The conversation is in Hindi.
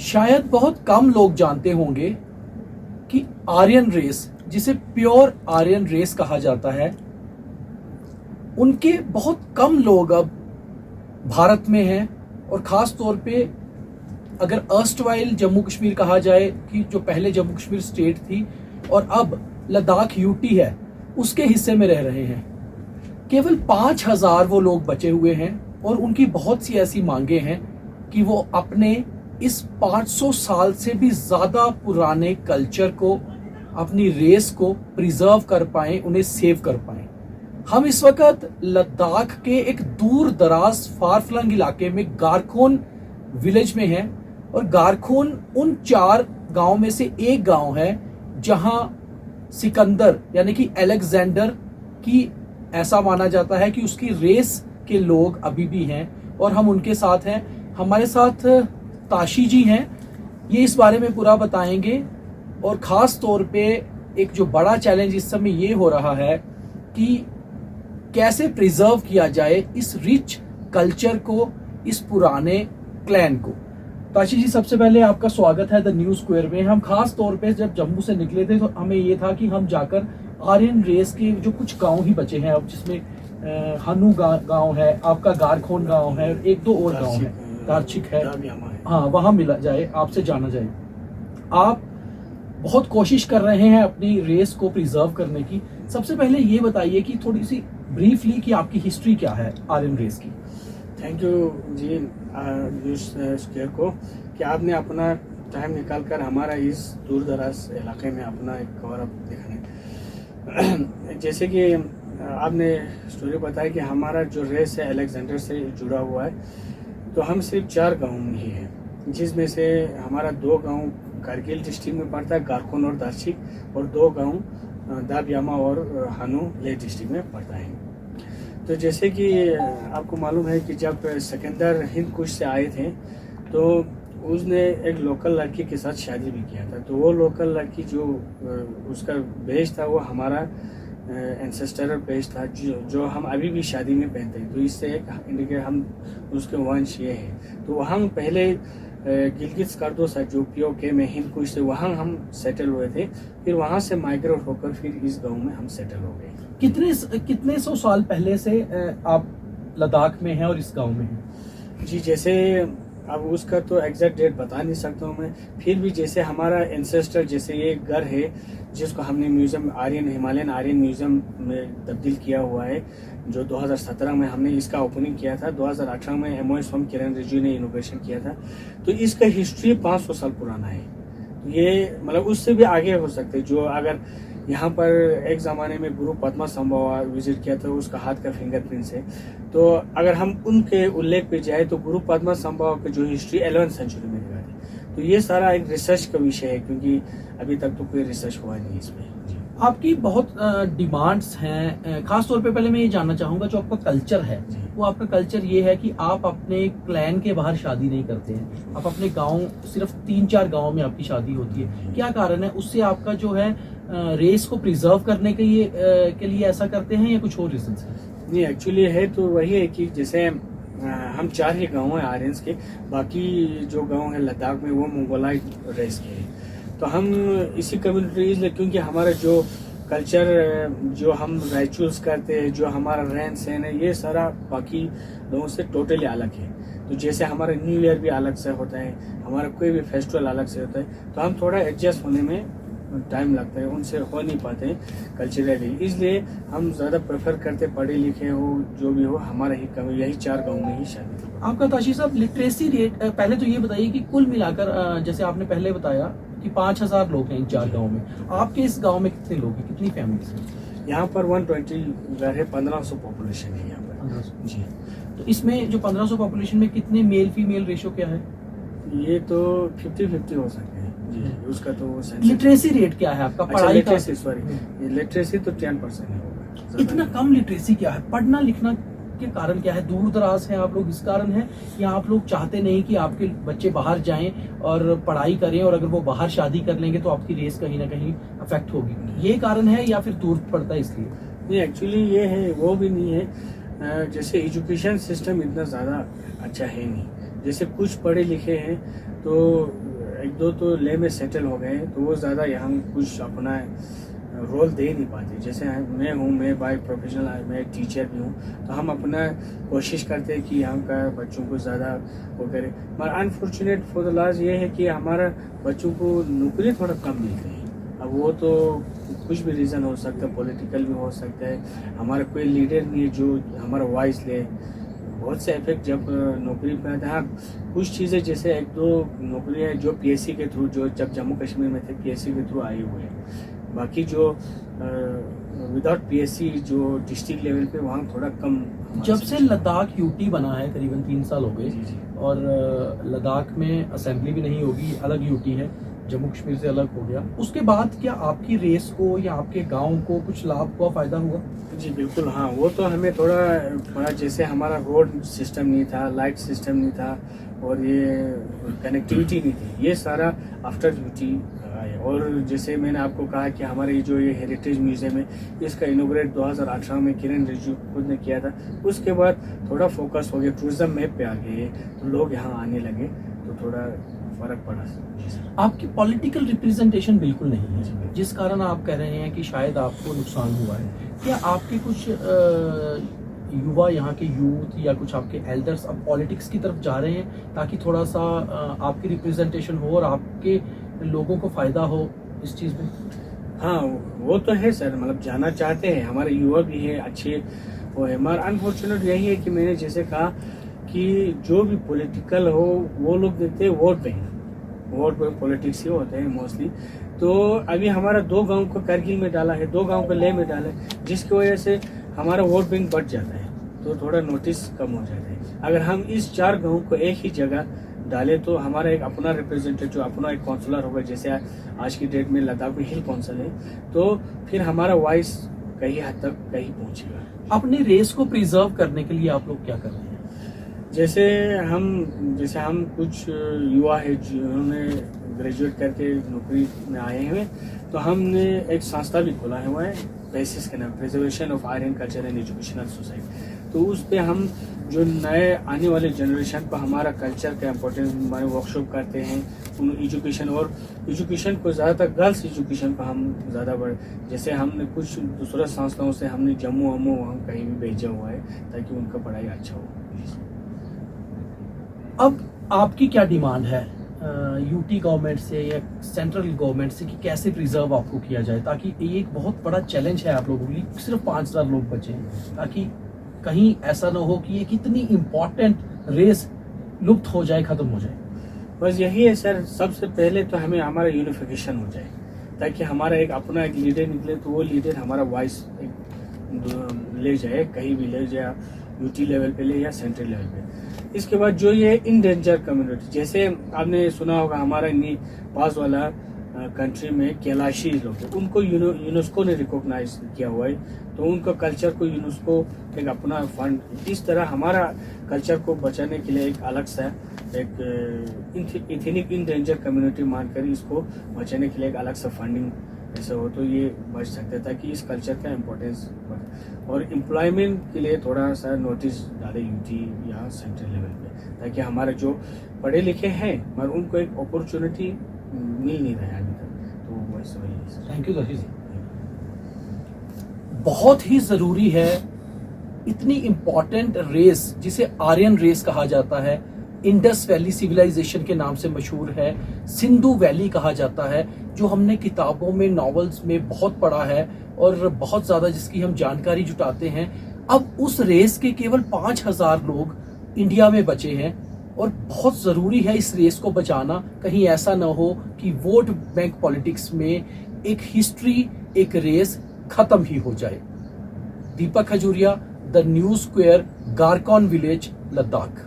शायद बहुत कम लोग जानते होंगे कि आर्यन रेस, जिसे प्योर आर्यन रेस कहा जाता है, उनके बहुत कम लोग अब भारत में हैं। और ख़ास तौर पे अगर अर्स्टवाइल जम्मू कश्मीर कहा जाए कि जो पहले जम्मू कश्मीर स्टेट थी और अब लद्दाख यूटी है, उसके हिस्से में रह रहे हैं, केवल 5,000 वो लोग बचे हुए हैं। और उनकी बहुत सी ऐसी मांगे हैं कि वो अपने इस 500 साल से भी ज़्यादा पुराने कल्चर को, अपनी रेस को प्रिजर्व कर पाएं, उन्हें सेव कर पाएं। हम इस वक्त लद्दाख के एक दूर दराज फार फ्लंग इलाके में गारखोन विलेज में हैं। और गारखोन उन 4 गांव में से एक गांव है जहां सिकंदर यानी कि अलेक्जेंडर की, ऐसा माना जाता है कि उसकी रेस के लोग अभी भी हैं और हम उनके साथ हैं। हमारे साथ ताशी जी हैं, ये इस बारे में पूरा बताएंगे। और ख़ास तौर पे एक जो बड़ा चैलेंज इस समय ये हो रहा है कि कैसे प्रिजर्व किया जाए इस रिच कल्चर को, इस पुराने क्लैन को। ताशी जी, सबसे पहले आपका स्वागत है द न्यू स्क्वायर में। हम खास तौर पे जब जम्मू से निकले थे तो हमें ये था कि हम जाकर आर्यन रेस के जो कुछ गांव ही बचे हैं अब, जिसमें हनु गांव है, आपका गारखोन गांव है, 1-2 और गांव है, दार्चिक है, हाँ, वहां मिला जाए, आपसे जाना जाए। आप बहुत कोशिश कर रहे हैं अपनी रेस को प्रिजर्व करने की। सबसे पहले ये बताइए कि थोड़ी सी ब्रीफली कि आपकी हिस्ट्री क्या है आर्यन रेस की। Thank you ji news square को कि आपने अपना टाइम निकाल कर हमारा इस दूर दराज इलाके में अपना एक कवर अप दिखाने। जैसे कि आपने स्टोरी बताई कि हमारा जो रेस है अलेक्जेंडर से जुड़ा हुआ है, तो हम सिर्फ 4 गाँव में ही हैं, जिसमें से हमारा 2 गाँव कारगिल डिस्ट्रिक्ट में पड़ता है, गारखोन और दार्चिक, और 2 गाँव दाबयामा और हानू ले डिस्ट्रिक्ट में पड़ता है। तो जैसे कि आपको मालूम है कि जब सिकंदर हिंद कुश से आए थे तो उसने एक लोकल लड़की के साथ शादी भी किया था। तो वो लोकल लड़की जो उसका बेज था वो हमारा एंसेस्टरल बेज था, जो हम अभी भी शादी में पहनते हैं। तो इससे एक इंडिकेट हम उसके वंश ये है। तो वहाँ पहले गिलगित स्कर्दोसा जो पीओके में हिंद कुश से वहाँ हम सेटल हुए थे, फिर वहाँ से माइग्रेट होकर फिर इस गाँव में हम सेटल हो गए। कितने 100 साल पहले से आप लद्दाख में हैं और इस गांव में हैं? जी, जैसे अब उसका तो एग्जैक्ट डेट बता नहीं सकता हूँ मैं, फिर भी जैसे हमारा एंसेस्टर, जैसे ये घर है जिसको हमने म्यूजियम हिमालयन आर्यन म्यूजियम में तब्दील किया हुआ है, जो 2017 में हमने इसका ओपनिंग किया था। 2018 में एमओएस फ्रॉम किरण रिजिजू ने इनोग्रेशन किया था। तो इसका हिस्ट्री 500 साल पुराना है। तो ये मतलब उससे भी आगे हो सकते, जो अगर यहाँ पर एक ज़माने में गुरु पद्मा संभवा विजिट किया था, उसका हाथ का फिंगरप्रिंट्स है। तो अगर हम उनके उल्लेख पे जाए तो गुरु पद्मा संभवा की जो हिस्ट्री 11वीं सेंचुरी में दिखाई थी। तो ये सारा एक रिसर्च का विषय है, क्योंकि अभी तक तो कोई रिसर्च हुआ नहीं इसमें। आपकी बहुत डिमांड्स हैं। खास तौर पे पहले मैं ये जानना चाहूँगा, जो आपका कल्चर है वो आपका कल्चर ये है कि आप अपने क्लैन के बाहर शादी नहीं करते हैं, आप अपने गाँव, सिर्फ 3-4 गाँव में आपकी शादी होती है। क्या कारण है? उससे आपका जो है रेस को प्रिजर्व करने के लिए ऐसा करते हैं या कुछ और रीजन है? नहीं, एक्चुअली है तो वही है कि जैसे हम 4 ही गाँव हैं आर्यंस के, बाकी जो गाँव है लद्दाख में वो मंगोलाइट रेस के हैं। तो हम इसी कम्युनिटी, इसलिए क्योंकि हमारा जो कल्चर, जो हम राइचुअल्स करते हैं, जो हमारा रहन सहन है, ये सारा बाकी लोगों से टोटली अलग है। तो जैसे हमारा न्यू ईयर भी अलग से होता है, हमारा कोई भी फेस्टिवल अलग से होता है, तो हम थोड़ा एडजस्ट होने में टाइम लगता है, उनसे हो नहीं पाते कल्चरली। इसलिए हम ज़्यादा प्रेफर करते पढ़े लिखे हो, जो भी हो, हमारा ही यही 4 गाँव में ही शादी। आपका ताशी साहब लिटरेसी रेट, पहले तो ये बताइए कि कुल मिलाकर, जैसे आपने पहले बताया कि 5,000 लोग हैं इन 4 गाँव में, आपके इस गाँव में कितने लोग हैं, कितनी फैमिलीज हैं? यहाँ पर 120 घर है, 1500 पॉपुलेशन है यहाँ पर। 1500 जी। तो इसमें जो 1500 पॉपुलेशन में कितने मेल फीमेल रेशो क्या है? ये तो 50-50 हो सकते हैं जी। उसका तो लिटरेसी रेट क्या है आपका? पढ़ाई का, सॉरी, लिटरेसी तो 10% है होगा। इतना कम लिटरेसी क्या है? पढ़ना लिखना के कारण क्या है? दूर दराज है आप लोग, इस कारण है या आप लोग चाहते नहीं कि आपके बच्चे बाहर जाएं और पढ़ाई करें, और अगर वो बाहर शादी कर लेंगे तो आपकी रेस कहीं ना कहीं अफेक्ट होगी, ये कारण है या फिर दूर पड़ता है इसलिए? नहीं, एक्चुअली ये है, वो भी नहीं है। जैसे एजुकेशन सिस्टम इतना ज़्यादा अच्छा है नहीं। जैसे कुछ पढ़े लिखे हैं तो एक दो तो ले में सेटल हो गए, तो वो ज़्यादा यहाँ कुछ अपना रोल दे नहीं पाते। जैसे मैं बाय प्रोफेशनल मैं टीचर भी हूँ, तो हम अपना कोशिश करते हैं कि यहाँ का बच्चों को ज़्यादा वो करें। मगर अनफॉर्चुनेट फॉर द लास्ट ये है कि हमारा बच्चों को नौकरी थोड़ा कम मिलती है। अब वो तो कुछ भी रीज़न हो सकता है, पॉलिटिकल भी हो सकता है, हमारा कोई लीडर नहीं है जो हमारा वॉइस ले। बहुत से इफेक्ट जब नौकरी पे आते हैं। हाँ, कुछ चीज़ें जैसे एक दो नौकरी है जो पीएससी के थ्रू, जो जब जम्मू कश्मीर में थे पीएससी के थ्रू आए हुए हैं। बाकी जो विदाउट पीएससी जो डिस्ट्रिक्ट लेवल पे वहाँ थोड़ा कम। जब से लद्दाख यूटी बना है करीबन 3 साल हो गए, जी जी और लद्दाख में असेंबली भी नहीं होगी, अलग यूटी है, जम्मू कश्मीर से अलग हो गया, उसके बाद क्या आपकी रेस को या आपके गांव को कुछ लाभ हुआ, फायदा हुआ? जी बिल्कुल। हाँ, वो तो हमें थोड़ा जैसे हमारा रोड सिस्टम नहीं था, लाइट सिस्टम नहीं था, और ये कनेक्टिविटी नहीं थी, ये सारा आफ्टर ड्यूटी आया। और जैसे मैंने आपको कहा कि हमारे ये हेरिटेज म्यूजियम है, इसका इनोग्रेट 2018 में किरण रिजिजू खुद ने किया था। उसके बाद थोड़ा फोकस हो गया, टूरिज्म मैप पे आ गए, तो लोग यहाँ आने लगे, तो थोड़ा फर्क पड़ा। आपकी पॉलिटिकल रिप्रेजेंटेशन बिल्कुल नहीं है, जिस कारण आप कह रहे हैं कि शायद आपको नुकसान हुआ है। क्या आपके कुछ युवा, यहाँ के यूथ या कुछ आपके एल्डर्स अब पॉलिटिक्स की तरफ जा रहे हैं ताकि थोड़ा सा आपकी रिप्रेजेंटेशन हो और आपके लोगों को फायदा हो इस चीज़ में? हाँ, वो तो है सर, मतलब जाना चाहते हैं, हमारे युवा भी है अच्छे वो है। मगर अनफॉर्चुनेट यही है कि मैंने जैसे कहा कि जो भी पॉलिटिकल हो वो लोग देखते हैं वोट पे पॉलिटिक्स ही होते हैं मोस्टली। तो अभी हमारा 2 गांव को करगिल में डाला है, 2 गांव को लेह में डाला है, जिसकी वजह से हमारा वोट बैंक बढ़ जाता है, तो थोड़ा नोटिस कम हो जाता है। अगर हम इस 4 गांव को एक ही जगह डाले तो हमारा एक अपना रिप्रेजेंटेटिव, अपना एक काउंसलर होगा, जैसे आज की डेट में लद्दाख में हिल काउंसिल है, तो फिर हमारा वॉइस कहीं हद तक कहीं पहुंचेगा। अपनी रेस को प्रिजर्व करने के लिए आप लोग क्या कर रहे हैं? जैसे हम कुछ युवा है जिन्होंने ग्रेजुएट करके नौकरी में आए हुए, तो हमने एक संस्था भी खोला हुआ है, बेसिस के नाम preservation of Aryan culture and educational society. तो उस पे हम जो नए आने वाले जनरेशन को हमारा कल्चर का इम्पोर्टेंस हमारे वर्कशॉप करते हैं, उन एजुकेशन को ज़्यादातर गर्ल्स एजुकेशन को हम ज़्यादा जैसे हमने कुछ दूसरा संस्थाओं से हमने जम्मू वहाँ कहीं भी भेजा हुआ है ताकि उनका पढ़ाई अच्छा हो। अब आपकी क्या डिमांड है यूटी गवर्नमेंट से या सेंट्रल गवर्नमेंट से कि कैसे प्रिजर्व आपको किया जाए, ताकि ये एक बहुत बड़ा चैलेंज है आप लोगों के लिए, सिर्फ 5000 लोग बचे हैं, ताकि कहीं ऐसा ना हो कि ये कितनी इम्पोर्टेंट रेस लुप्त हो जाए, खत्म हो जाए? बस यही है सर, सबसे पहले तो हमें हमारा यूनिफिकेशन हो जाए, ताकि हमारा एक अपना एक लीडर निकले, तो वो लीडर हमारा वॉइस ले जाए, कहीं भी ले जाए, यूटी लेवल पे ले या सेंट्रल लेवल पे। इसके बाद जो ये इंडेंजर कम्युनिटी, जैसे आपने सुना होगा हमारा पास वाला कंट्री में कैलाशी लोग हैं, उनको यूनेस्को ने रिकॉग्नाइज किया हुआ है, तो उनका कल्चर को यूनेस्को एक अपना फंड, इस तरह हमारा कल्चर को बचाने के लिए एक अलग सा एक इथनिक इंडेंजर कम्युनिटी मानकर इसको बचाने के लिए एक अलग सा फंडिंग ऐसा हो तो ये बच सकते हैं, ताकि इस कल्चर का इम्पोर्टेंस बढ़े। और एम्प्लॉयमेंट के लिए थोड़ा सा नोटिस डाले यूटी या सेंट्रल लेवल पे, ताकि हमारे जो पढ़े लिखे हैं मगर उनको एक अपॉर्चुनिटी मिल नहीं रहा है अभी तक, तो वैसे वही है। थैंक यू दर्शी। बहुत ही जरूरी है, इतनी इंपॉर्टेंट रेस जिसे आर्यन रेस कहा जाता है, इंडस वैली सिविलाइजेशन के नाम से मशहूर है, सिंधु वैली कहा जाता है, जो हमने किताबों में, नॉवेल्स में बहुत पढ़ा है और बहुत ज्यादा जिसकी हम जानकारी जुटाते हैं। अब उस रेस के केवल 5000 लोग इंडिया में बचे हैं और बहुत जरूरी है इस रेस को बचाना, कहीं ऐसा ना हो कि वोट बैंक पॉलिटिक्स में एक हिस्ट्री, एक रेस खत्म ही हो जाए। Deepak Khajuria, the news square, Garkon village, Ladakh.